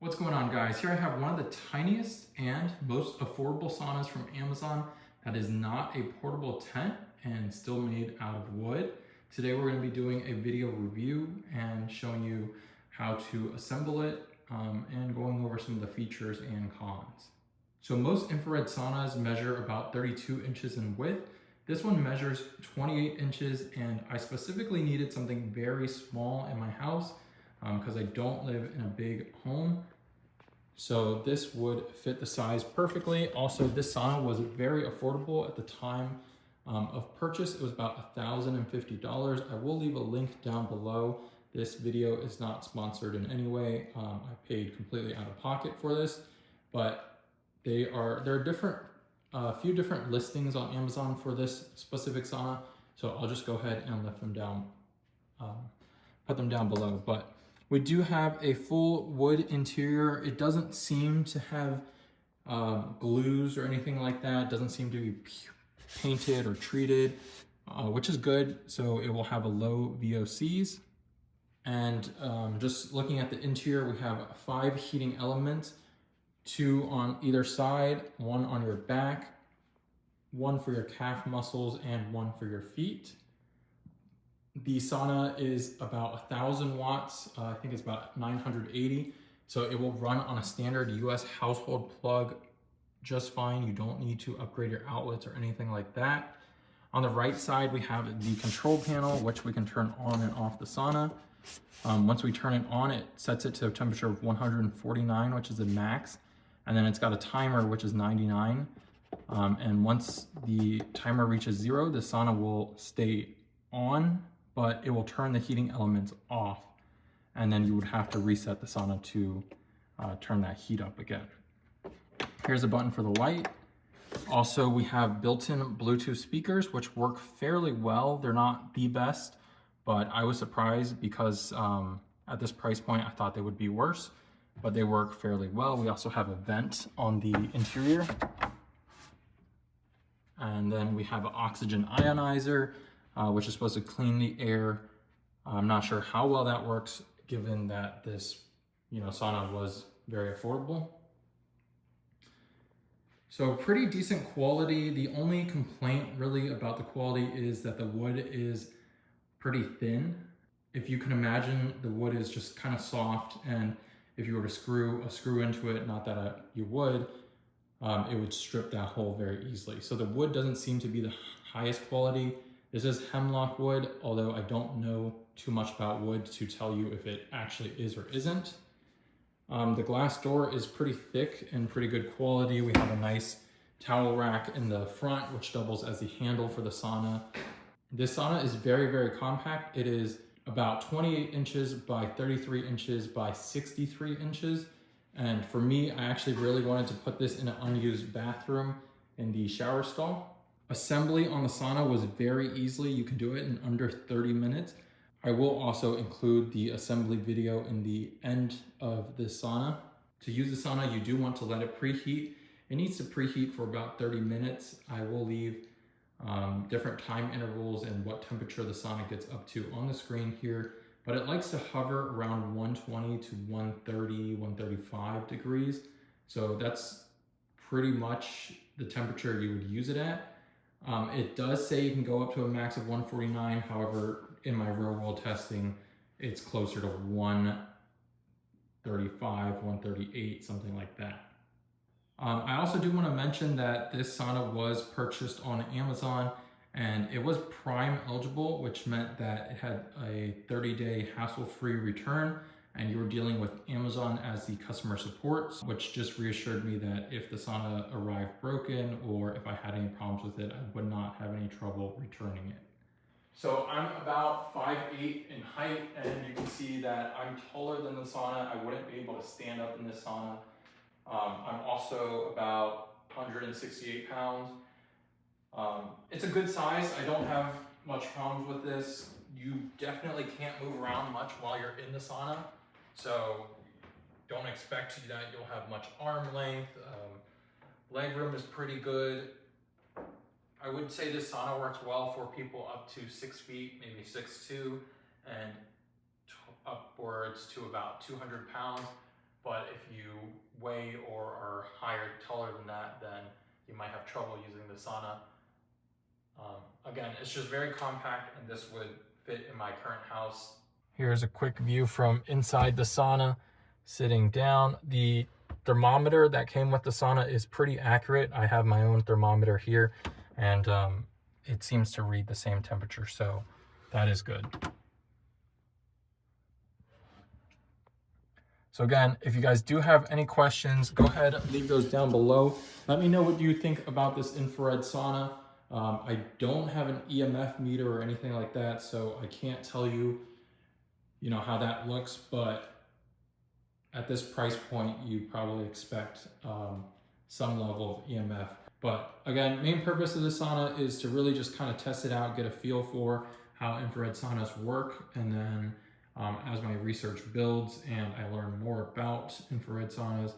What's going on, guys? Here I have one of the tiniest and most affordable saunas from Amazon that is not a portable tent and still made out of wood. Today we're going to be doing a video review and showing you how to assemble it and going over some of the features and cons. So most infrared saunas measure about 32 inches in width. This one measures 28 inches, and I specifically needed something very small in my house because I don't live in a big home. So this would fit the size perfectly. Also, this sauna was very affordable at the time of purchase. It was about $1,050. I will leave a link down below. This video is not sponsored in any way. I paid completely out of pocket for this, but there are a few different listings on Amazon for this specific sauna. So I'll just go ahead and put them down below. But we do have a full wood interior. It doesn't seem to have glues or anything like that. It doesn't seem to be painted or treated, which is good. So it will have a low VOCs. And just looking at the interior, we have 5 heating elements, 2 on either side, 1 on your back, 1 for your calf muscles, and 1 for your feet. The sauna is about 1,000 watts. I think it's about 980. So it will run on a standard US household plug just fine. You don't need to upgrade your outlets or anything like that. On the right side, we have the control panel, which we can turn on and off the sauna. Once we turn it on, it sets it to a temperature of 149, which is the max. And then it's got a timer, which is 99. And once the timer reaches 0, the sauna will stay on, but it will turn the heating elements off, and then you would have to reset the sauna to turn that heat up again. Here's a button for the light. Also, we have built-in Bluetooth speakers, which work fairly well. They're not the best, but I was surprised because at this price point, I thought they would be worse, but they work fairly well. We also have a vent on the interior. And then we have an oxygen ionizer, which is supposed to clean the air. I'm not sure how well that works given that this sauna was very affordable. So pretty decent quality. The only complaint really about the quality is that the wood is pretty thin. If you can imagine, the wood is just kind of soft, and if you were to screw a screw into it, not that you would, it would strip that hole very easily. So the wood doesn't seem to be the highest quality. This is hemlock wood, although I don't know too much about wood to tell you if it actually is or isn't. The glass door is pretty thick and pretty good quality. We have a nice towel rack in the front, which doubles as the handle for the sauna. This sauna is very, very compact. It is about 28 inches by 33 inches by 63 inches. And for me, I actually really wanted to put this in an unused bathroom in the shower stall. Assembly on the sauna was very easily. You can do it in under 30 minutes. I will also include the assembly video in the end of this sauna. To use the sauna, you do want to let it preheat. It needs to preheat for about 30 minutes. I will leave different time intervals and what temperature the sauna gets up to on the screen here, but it likes to hover around 120 to 130, 135 degrees. So that's pretty much the temperature you would use it at. It does say you can go up to a max of 149. However, in my real world testing, it's closer to 135, 138, something like that. I also do want to mention that this sauna was purchased on Amazon, and it was Prime eligible, which meant that it had a 30-day hassle-free return, and you were dealing with Amazon as the customer support, which just reassured me that if the sauna arrived broken or if I had any problems with it, I would not have any trouble returning it. So I'm about 5'8" in height, and you can see that I'm taller than the sauna. I wouldn't be able to stand up in this sauna. I'm also about 168 pounds. It's a good size. I don't have much problems with this. You definitely can't move around much while you're in the sauna. So don't expect that you'll have much arm length. Leg room is pretty good. I would say this sauna works well for people up to 6 feet, maybe 6'2", and upwards to about 200 pounds. But if you way or are higher, taller than that, then you might have trouble using the sauna. Again, it's just very compact, and this would fit in my current house. Here's a quick view from inside the sauna, sitting down. The thermometer that came with the sauna is pretty accurate. I have my own thermometer here, and it seems to read the same temperature, so that is good. So again, if you guys do have any questions, go ahead, leave those down below. Let me know what you think about this infrared sauna. I don't have an EMF meter or anything like that, so I can't tell you, how that looks, but at this price point, you probably expect some level of EMF. But again, main purpose of the sauna is to really just kind of test it out, get a feel for how infrared saunas work, and then as my research builds and I learn more about infrared saunas,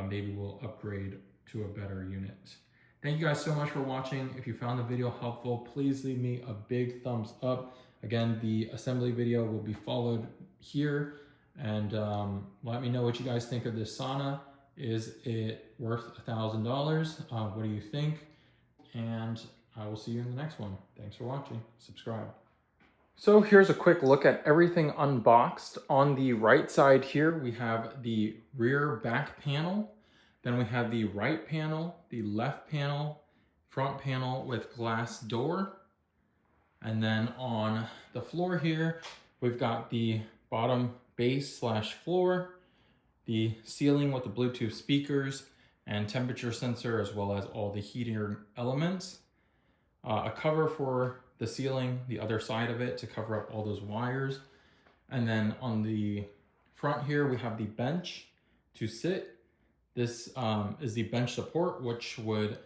maybe we'll upgrade to a better unit. Thank you guys so much for watching. If you found the video helpful, please leave me a big thumbs up. Again, the assembly video will be followed here. And let me know what you guys think of this sauna. Is it worth $1,000? What do you think? And I will see you in the next one. Thanks for watching. Subscribe. So here's a quick look at everything unboxed. On the right side here, we have the rear back panel. Then we have the right panel, the left panel, front panel with glass door. And then on the floor here, we've got the bottom base / floor, the ceiling with the Bluetooth speakers and temperature sensor, as well as all the heating elements. A cover for the ceiling, the other side of it, to cover up all those wires. And then on the front here, we have the bench to sit. This is the bench support, which would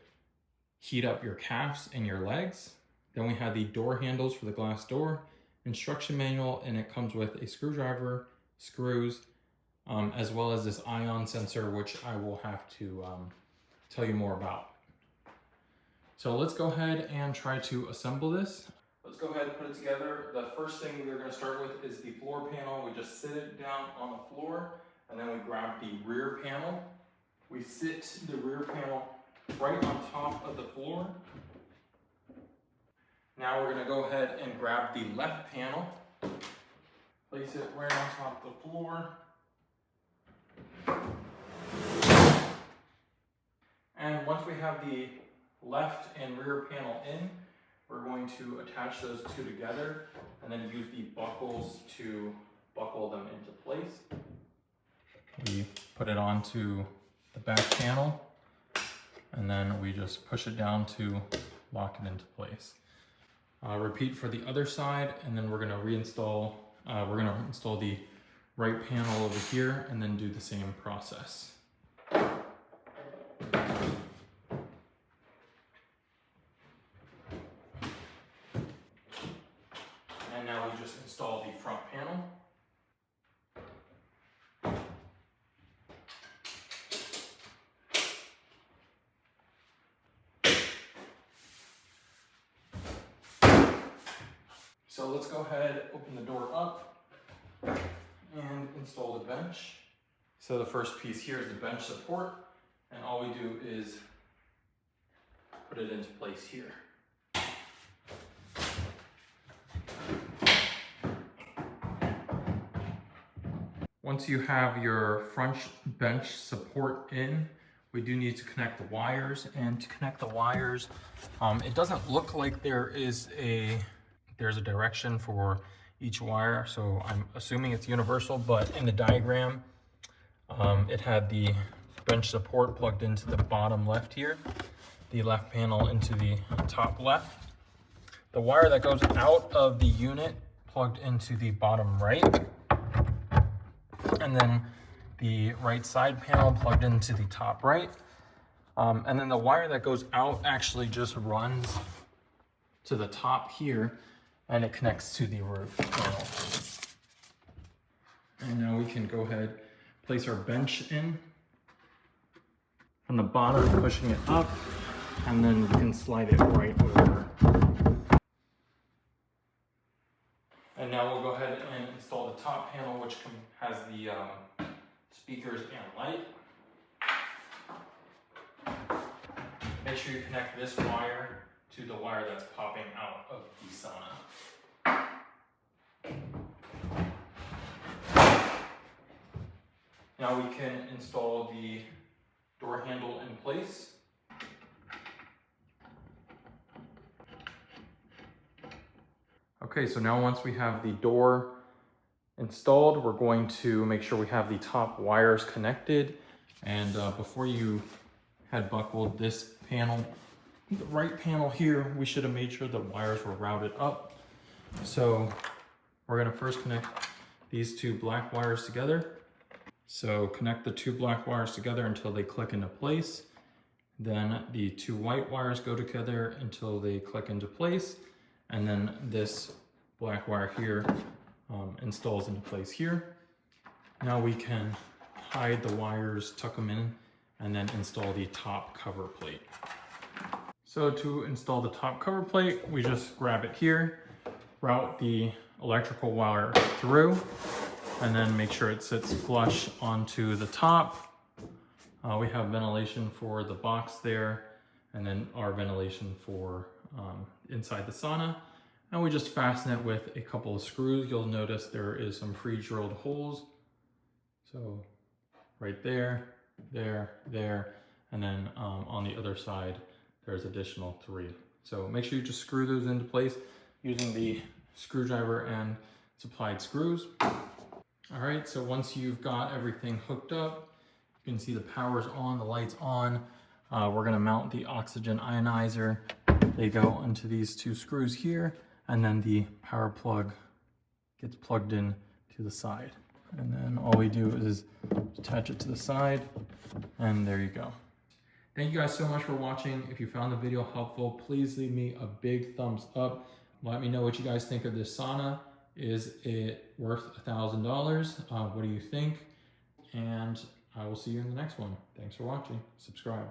heat up your calves and your legs. Then we have the door handles for the glass door, instruction manual, and it comes with a screwdriver, screws, as well as this ion sensor, which I will have to tell you more about. So let's go ahead and try to assemble this. Let's go ahead and put it together. The first thing we're going to start with is the floor panel. We just sit it down on the floor, and then we grab the rear panel. We sit the rear panel right on top of the floor. Now we're going to go ahead and grab the left panel, place it right on top of the floor. And once we have the left and rear panel in, we're going to attach those two together and then use the buckles to buckle them into place. We put it onto the back panel, and then we just push it down to lock it into place. Repeat for the other side, and then we're going to reinstall, install the right panel over here and then do the same process. And now we just install the front panel. So let's go ahead, open the door up, and install the bench. So the first piece here is the bench support, and all we do is put it into place here. Once you have your front bench support in, we do need to connect the wires. And to connect the wires, it doesn't look like there's a direction for each wire, so I'm assuming it's universal, but in the diagram, it had the bench support plugged into the bottom left here, the left panel into the top left, the wire that goes out of the unit plugged into the bottom right, and then the right side panel plugged into the top right, and then the wire that goes out actually just runs to the top here, and it connects to the roof panel. And now we can go ahead, place our bench in from the bottom, pushing it up, and then we can slide it right over. And now we'll go ahead and install the top panel, which has the speakers and light. make sure you connect this wire to the wire that's popping out of the sauna. Now we can install the door handle in place. Okay, so now once we have the door installed, we're going to make sure we have the top wires connected. And before you had buckled this panel, the right panel here, we should have made sure the wires were routed up. So we're gonna first connect these two black wires together. So connect the two black wires together until they click into place. Then the two white wires go together until they click into place. And then this black wire here installs into place here. Now we can hide the wires, tuck them in, and then install the top cover plate. So to install the top cover plate, we just grab it here, route the electrical wire through, and then make sure it sits flush onto the top. We have ventilation for the box there, and then our ventilation for inside the sauna. And we just fasten it with a couple of screws. You'll notice there is some pre-drilled holes. So right there, there, and then on the other side, there's additional 3. So make sure you just screw those into place using the screwdriver and supplied screws. All right, so once you've got everything hooked up, you can see the power's on, the light's on. We're gonna mount the oxygen ionizer. They go into these 2 screws here, and then the power plug gets plugged in to the side. And then all we do is attach it to the side, and there you go. Thank you guys so much for watching. If you found the video helpful, please leave me a big thumbs up. Let me know what you guys think of this sauna. Is it worth $1,000? What do you think? And I will see you in the next one. Thanks for watching. Subscribe.